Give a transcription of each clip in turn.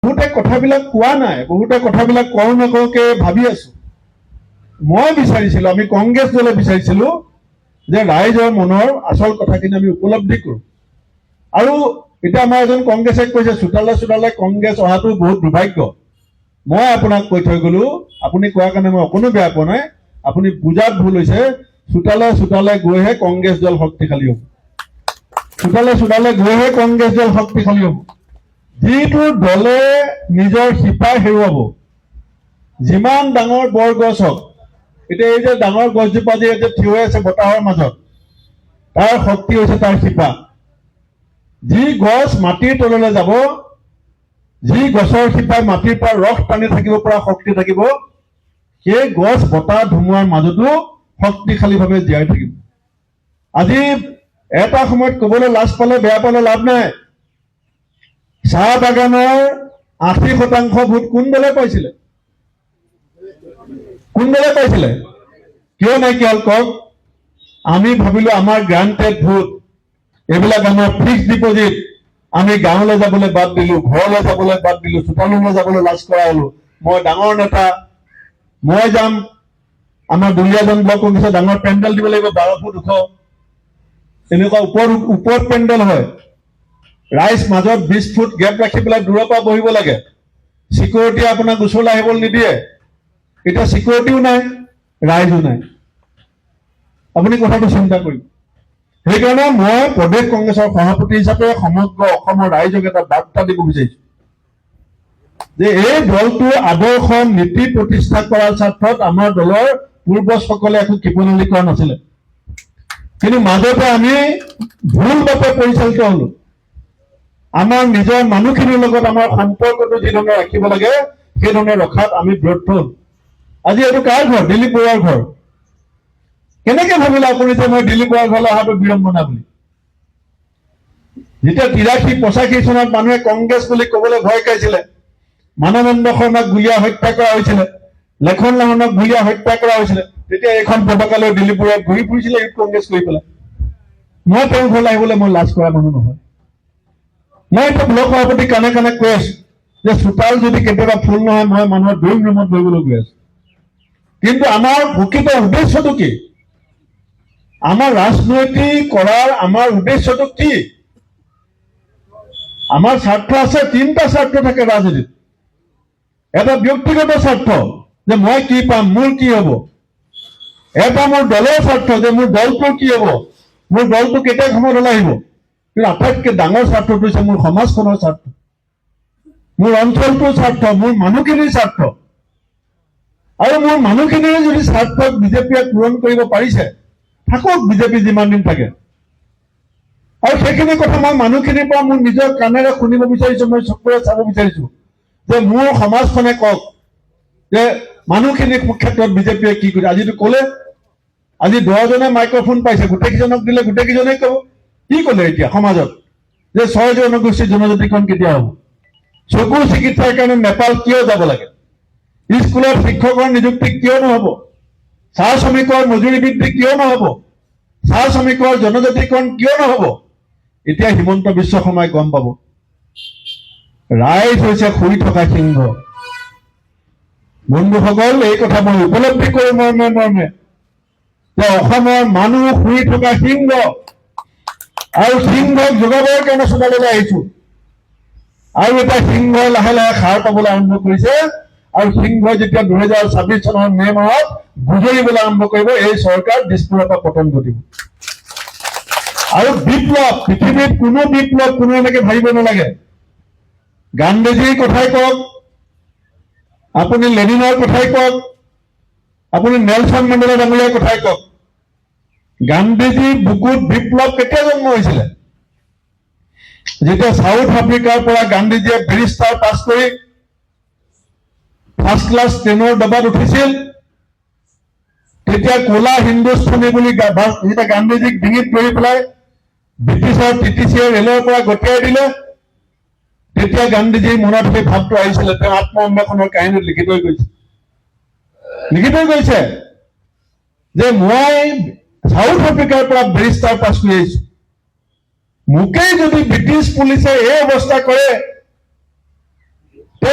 বহুতে কথাবিলাক কোৱা নাই, বহুতে কথাবিলাক কওঁ নকওঁকে ভাবি আছো। মই বিচাৰিছিলো, আমি কংগ্ৰেছ দলে বিচাৰিছিলো যে ৰাইজৰ মনৰ আচল কথাখিনি আমি উপলব্ধি কৰোঁ। আৰু এতিয়া আমাৰ এজন কংগ্ৰেছে কৈছে চোতালে চোতালে কংগ্ৰেছ অহাটো বহুত দুৰ্ভাগ্য। মই আপোনাক কৈ থৈ গলো, আপুনি কোৱাৰ কাৰণে মই অকণো বেয়া পোৱা নাই, আপুনি বুজাত ভুল হৈছে। চোতালে চোতালে গৈহে কংগ্ৰেছ দল শক্তিশালী হ'ব। চোতালে চোতালে গৈহে কংগ্ৰেছ দল শক্তিশালী হ'ব। যিটো দলে নিজৰ শিপা হেৰুৱাব, যিমান ডাঙৰ বৰগছ হওক, এতিয়া এই যে ডাঙৰ গছজোপা যে এতিয়া থিয় হৈ আছে বতাহৰ মাজত, তাৰ শক্তি হৈছে তাৰ শিপা। যি গছ মাটিৰ তললৈ যাব, যি গছৰ শিপাই মাটিৰ পৰা ৰস টানি থাকিব পৰা শক্তি থাকিব, সেই গছ বতাহ ধুমুহাৰ মাজতো শক্তিশালীভাৱে জীয়াই থাকিব। আজি এটা সময়ত ক'বলৈ লাজ পালে বেয়া পালে লাভ নাই। চাহ বাগানৰ 80% ভোট কোন দলে পাইছিলে? কোন দলে পাইছিলে? কিয় নাইকিয়া হ'ল কওক? আমি ভাবিলো আমাৰ গ্ৰান্টেড ভোট, এইবিলাক আমাৰ ফিক্সড ডিপজিট, আমি গাঁৱলৈ যাবলৈ বাদ দিলো, ঘৰলৈ যাবলৈ বাদ দিলো, চোতাললৈ যাবলৈ লাজ কৰা হলো। মই ডাঙৰ নেতা, মই যাম, আমাৰ দুলীয়াজন ব্লক কংগ্ৰেছৰ ডাঙৰ পেণ্ডেল দিব লাগিব 12 ফুট ওখ, এনেকুৱা ওপৰত পেণ্ডেল হয়। ৰাইজ মাজত 20 ফুট গেপ ৰাখি পেলাই দূৰৰ পৰা বহিব লাগে। চিকিউৰিটিয়ে আপোনাক ওচৰলৈ আহিবলৈ নিদিয়ে। এতিয়া চিকিউৰিটিও নাই, ৰাইজো নাই। আপুনি কথাটো চিন্তা কৰিব। সেইকাৰণে মই প্ৰদেশ কংগ্ৰেছৰ সভাপতি হিচাপে সমগ্ৰ অসমৰ ৰাইজক এটা বাৰ্তা দিব বিচাৰিছো যে এই দলটোৰ আদৰ্শ নীতি প্ৰতিষ্ঠা কৰাৰ স্বাৰ্থত আমাৰ দলৰ পূৰ্বজসকলে একো কৃপণালি কৰা নাছিলে, কিন্তু মাজতে আমি ভুল বাটে পৰিচালিত হলো। আমাৰ নিজৰ মানুহখিনিৰ লগত আমাৰ সম্পৰ্কটো যিধৰণে ৰাখিব লাগে সেইধৰণে ৰখাত আমি ব্যৰ্থ হলো। আজি এইটো কাৰ ঘৰ? দিলীপ বৰুৱাৰ ঘৰ। কেনেকে ভাবিলে আপুনি যে মই দিলীপ বৰুৱাৰ ঘৰলৈ অহাটো বিড়ম্বনা বুলি? যেতিয়া 83-85 চনত মানুহে কংগ্ৰেছ বুলি ক'বলৈ ভয় খাইছিলে, মানৱেন্দ্ৰ শৰ্মাক গুলীয়া হত্যা কৰা হৈছিলে, লেখন লাহনক গুলীয়া হত্যা কৰা হৈছিলে, তেতিয়া এইখন পতাকা লৈ দিলীপ বৰুৱাই ঘূৰি ফুৰিছিলে ইউথ কংগ্ৰেছ কৰি পেলাই। মই তেওঁৰ ঘৰলৈ আহিবলৈ মই লাজ কৰা মানুহ নহয়। মই এতিয়া ব্লক সভাপতি কাণে কাণে কৈ আছো যে চোতাল যদি কেতিয়াবা ফুল নহয়, মই মানুহৰ ড্ৰয়িং ৰুমত বহিবলৈ গৈ আছো। কিন্তু আমাৰ প্ৰকৃত উদ্দেশ্যটো কি? আমাৰ ৰাজনৈতিক কৰাৰ আমাৰ উদ্দেশ্যটো কি? আমাৰ স্বাৰ্থ আছে, 3টা স্বাৰ্থ থাকে ৰাজনীতিত। এটা ব্যক্তিগত স্বাৰ্থ যে মই কি পাম, মোৰ কি হ'ব। এটা মোৰ দলৰ স্বাৰ্থ যে মোৰ দলটোৰ কি হ'ব, মোৰ দলটো কেতিয়া ক্ষমতালৈ আহিব। কিন্তু আটাইতকৈ ডাঙৰ স্বাৰ্থটো হৈছে মোৰ সমাজখনৰ স্বাৰ্থ, মোৰ অঞ্চলটোৰ স্বাৰ্থ, মোৰ মানুহখিনিৰ স্বাৰ্থ। আৰু মোৰ মানুহখিনিৰ যদি স্বাৰ্থক বিজেপিয়ে পূৰণ কৰিব পাৰিছে, থাকক বিজেপি যিমান দিন থাকে। আৰু সেইখিনি কথা মই মানুহখিনিৰ পৰা মোৰ নিজৰ কাণেৰে শুনিব বিচাৰিছো, মই চকুৰে চাব বিচাৰিছো যে মোৰ সমাজখনে কওক যে মানুহখিনিৰ ক্ষেত্ৰত বিজেপিয়ে কি কৰিছে। আজিতো ক'লে, আজি 10জনে মাইক্ৰফোন পাইছে, গোটেইকেইজনক দিলে গোটেইকেইজনে ক'ব। কি ক'লে এতিয়া সমাজত যে 6 জনগোষ্ঠী জনজাতিকৰণ কেতিয়া হ'ব? চকুৰ চিকিৎসাৰ কাৰণে নেপাল কিয় যাব লাগে? স্কুলত শিক্ষকৰ নিযুক্তি কিয় নহ'ব? চাহ শ্ৰমিকৰ মজুৰি বৃদ্ধি কিয় নহ'ব? চাহ শ্ৰমিকৰ জনজাতিকৰণ কিয় নহ'ব? এতিয়া হিমন্ত বিশ্ব শৰ্মাই গম পাব। ৰাইজ হৈছে শুই থকা সিংহ। বন্ধুসকল, এই কথা মই উপলব্ধি কৰোঁ মৰ্মে মৰ্মে যে অসমৰ মানুহ শুই থকা সিংহ, আৰু সিংহক যোগাবৰ কাৰণে চোতাললৈ আহিছো। আৰু এটা সিংহই লাহে লাহে সাৰ পাবলৈ আৰম্ভ কৰিছে। আৰু সিংহই যেতিয়া 2026 চনৰ মে মাহত গুজৰিবলৈ আৰম্ভ কৰিব, এই চৰকাৰ দিছপুৰৰ পৰা পতন ঘটিব। আৰু বিপ্লৱ, পৃথিৱীত কোনো বিপ্লৱ কোনো এনেকে ভাবিব নালাগে। গান্ধীজীৰ কথাই কওক, আপুনি লেনিনৰ কথাই কওক, আপুনি নেলছন মেণ্ডেলা ডাঙৰীয়াৰ কথাই কওক, গান্ধীজীৰ বুকুত বিপ্লৱ কেতিয়া জন্ম হৈছিলে? যেতিয়া সাউথ আফ্ৰিকাৰ পৰা গান্ধীজীয়ে বেৰিষ্টাৰ পাছ কৰি ফাৰ্ষ্ট ক্লাছ ট্ৰেইনৰ ডবাত উঠিছিল, তেতিয়া ক'লা হিন্দুস্তানী বুলি যেতিয়া গান্ধীজীক ডিঙিত ধৰি পেলাই ব্ৰিটিছৰ TTCয়ে ৰেলৰ পৰা গতিয়াই দিলে, তেতিয়া গান্ধীজীৰ মনত সেই ভাৱটো আহিছিলে। তেওঁ আত্মসন্মানৰ কাহিনীত লিখি থৈ গৈছে যে মই সাউথ আফ্ৰিকাৰ পৰা বেৰিষ্টাৰ পাছ কৰি আহিছো, মোকেই যদি ব্ৰিটিছ পুলিচে এই অৱস্থা কৰে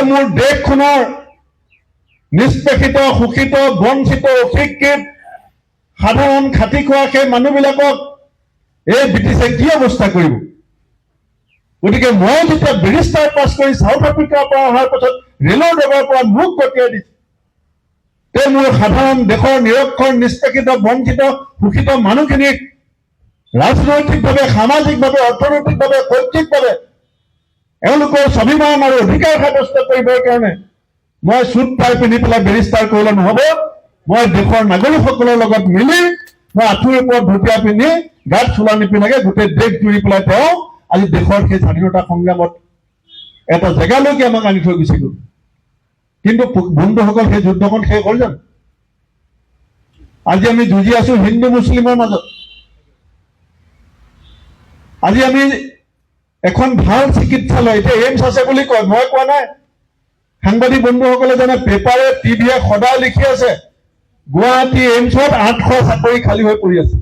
মোৰ দেশখনৰ নিষ্পেষিত, শোষিত, বঞ্চিত, অশিক্ষিত, সাধাৰণ খাটি খোৱা সেই মানুহবিলাকক এই ব্ৰিটিছে কি অৱস্থা কৰিব? গতিকে মই যেতিয়া বেৰিষ্টাৰ পাছ কৰি চাউথ আফ্ৰিকাৰ পৰা অহাৰ পাছত ৰেলৰ ডবাৰ পৰা মোক পঠিয়াই দিছে, তে মোৰ সাধাৰণ দেশৰ নিৰক্ষৰ, নিষ্পেষিত, বঞ্চিত, শোষিত মানুহখিনিক ৰাজনৈতিকভাৱে, সামাজিকভাৱে, অৰ্থনৈতিকভাৱে, শৈক্ষিকভাৱে এওঁলোকৰ স্বাভিমান আৰু অধিকাৰ সাব্যস্ত কৰিবৰ কাৰণে মই চুট টাই পিন্ধি পেলাই বেৰিষ্টাৰ কৰিলে নহব। মই দেশৰ নাগৰিকসকলৰ লগত মিলি মই আঁঠুৰ ওপৰত ধুতীয়া পিন্ধি গাত চোলা নিপিন্ধাকে গোটেই দেশ জুৰি পেলাই তেওঁ আজি দেশৰ সেই স্বাধীনতা সংগ্ৰামত এটা জেগালৈকে আমাক আনি থৈ গুচি গ'ল। কিন্তু বন্ধুসকল, সেই যুদ্ধখন শেষ হ'ল জানো? আজি আমি যুঁজি আছো হিন্দু মুছলিমৰ মাজত। আজি আমি এখন ভাল চিকিৎসালয়, এতিয়া এইমছ আছে বুলি কয়, মই কোৱা নাই। সাংবাদিক বন্ধুসকলে জানে, পেপাৰে, টিভিয়ে সদায় লিখি আছে গুৱাহাটী এইমছত 800 চাকৰি খালী হৈ পৰি আছে।